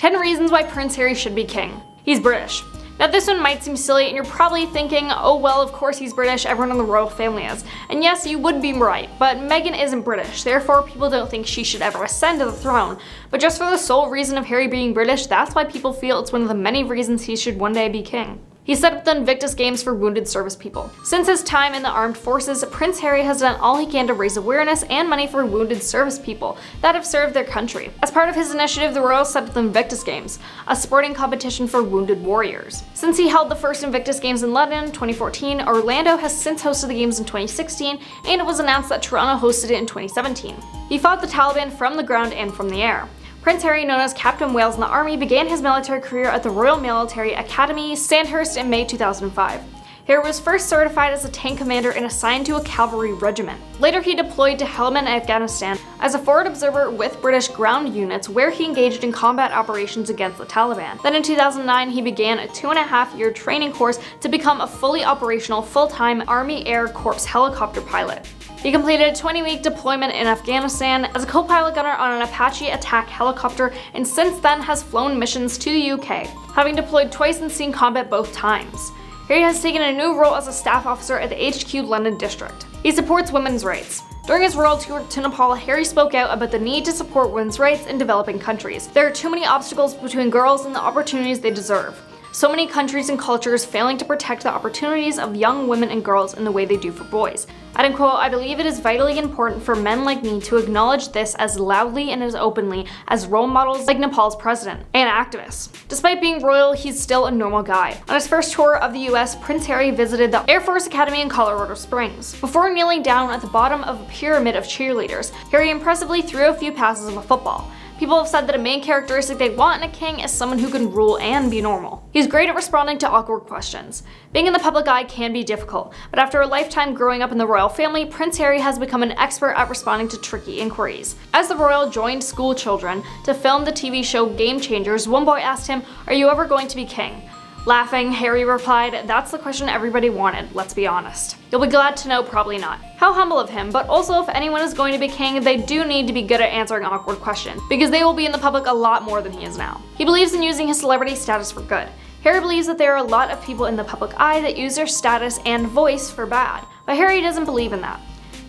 10 reasons why Prince Harry should be king. He's British. Now this one might seem silly and you're probably thinking, oh well, of course he's British, everyone in the royal family is. And yes, you would be right, but Meghan isn't British, therefore people don't think she should ever ascend to the throne. But just for the sole reason of Harry being British, that's why people feel it's one of the many reasons he should one day be king. He set up the Invictus Games for wounded service people. Since his time in the armed forces, Prince Harry has done all he can to raise awareness and money for wounded service people that have served their country. As part of his initiative, the royals set up the Invictus Games, a sporting competition for wounded warriors. Since he held the first Invictus Games in London in 2014, Orlando has since hosted the games in 2016, and it was announced that Toronto hosted it in 2017. He fought the Taliban from the ground and from the air. Prince Harry, known as Captain Wales in the Army, began his military career at the Royal Military Academy, Sandhurst in May 2005. Harry was first certified as a tank commander and assigned to a cavalry regiment. Later he deployed to Helmand, Afghanistan as a forward observer with British ground units where he engaged in combat operations against the Taliban. Then in 2009 he began a 2.5-year training course to become a fully operational full-time Army Air Corps helicopter pilot. He completed a 20-week deployment in Afghanistan as a co-pilot gunner on an Apache attack helicopter and since then has flown missions to the UK, having deployed twice and seen combat both times. Harry has taken a new role as a staff officer at the HQ London district. He supports women's rights. During his royal tour to Nepal, Harry spoke out about the need to support women's rights in developing countries. There are too many obstacles between girls and the opportunities they deserve. So many countries and cultures failing to protect the opportunities of young women and girls in the way they do for boys. Adding quote, I believe it is vitally important for men like me to acknowledge this as loudly and as openly as role models like Nepal's president and activists. Despite being royal, he's still a normal guy. On his first tour of the US, Prince Harry visited the Air Force Academy in Colorado Springs. Before kneeling down at the bottom of a pyramid of cheerleaders, Harry impressively threw a few passes of a football. People have said that a main characteristic they want in a king is someone who can rule and be normal. He's great at responding to awkward questions. Being in the public eye can be difficult, but after a lifetime growing up in the royal family, Prince Harry has become an expert at responding to tricky inquiries. As the royal joined school children to film the TV show Game Changers, one boy asked him, "Are you ever going to be king?" Laughing, Harry replied, "That's the question everybody wanted, let's be honest." You'll be glad to know probably not. How humble of him, but also if anyone is going to be king, they do need to be good at answering awkward questions, because they will be in the public a lot more than he is now. He believes in using his celebrity status for good. Harry believes that there are a lot of people in the public eye that use their status and voice for bad, but Harry doesn't believe in that.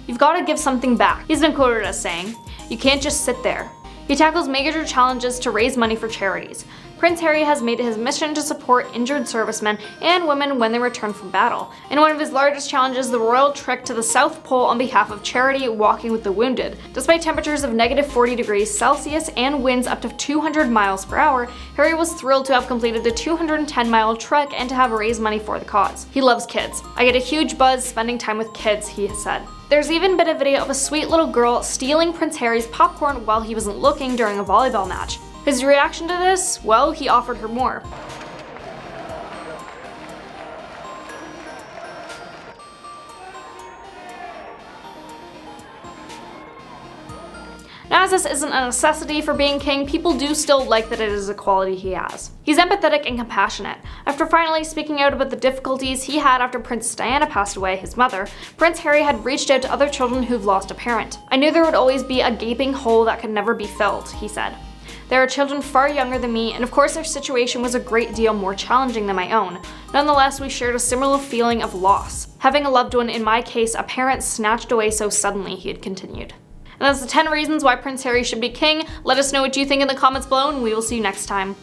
You've got to give something back. He's been quoted as saying, "You can't just sit there." He tackles major challenges to raise money for charities. Prince Harry has made it his mission to support injured servicemen and women when they return from battle. And one of his largest challenges, the royal trek to the South Pole on behalf of charity Walking with the Wounded. Despite temperatures of -40 degrees Celsius and winds up to 200 miles per hour, Harry was thrilled to have completed the 210-mile trek and to have raised money for the cause. He loves kids. "I get a huge buzz spending time with kids," he has said. There's even been a video of a sweet little girl stealing Prince Harry's popcorn while he wasn't looking during a volleyball match. His reaction to this? Well, he offered her more. Now, as this isn't a necessity for being king, people do still like that it is a quality he has. He's empathetic and compassionate. After finally speaking out about the difficulties he had after Princess Diana passed away, his mother, Prince Harry had reached out to other children who've lost a parent. "I knew there would always be a gaping hole that could never be filled," he said. "There are children far younger than me, and of course their situation was a great deal more challenging than my own. Nonetheless, we shared a similar feeling of loss. Having a loved one, in my case, a parent snatched away so suddenly," he had continued. And that's the 10 reasons why Prince Harry should be king. Let us know what you think in the comments below, and we will see you next time.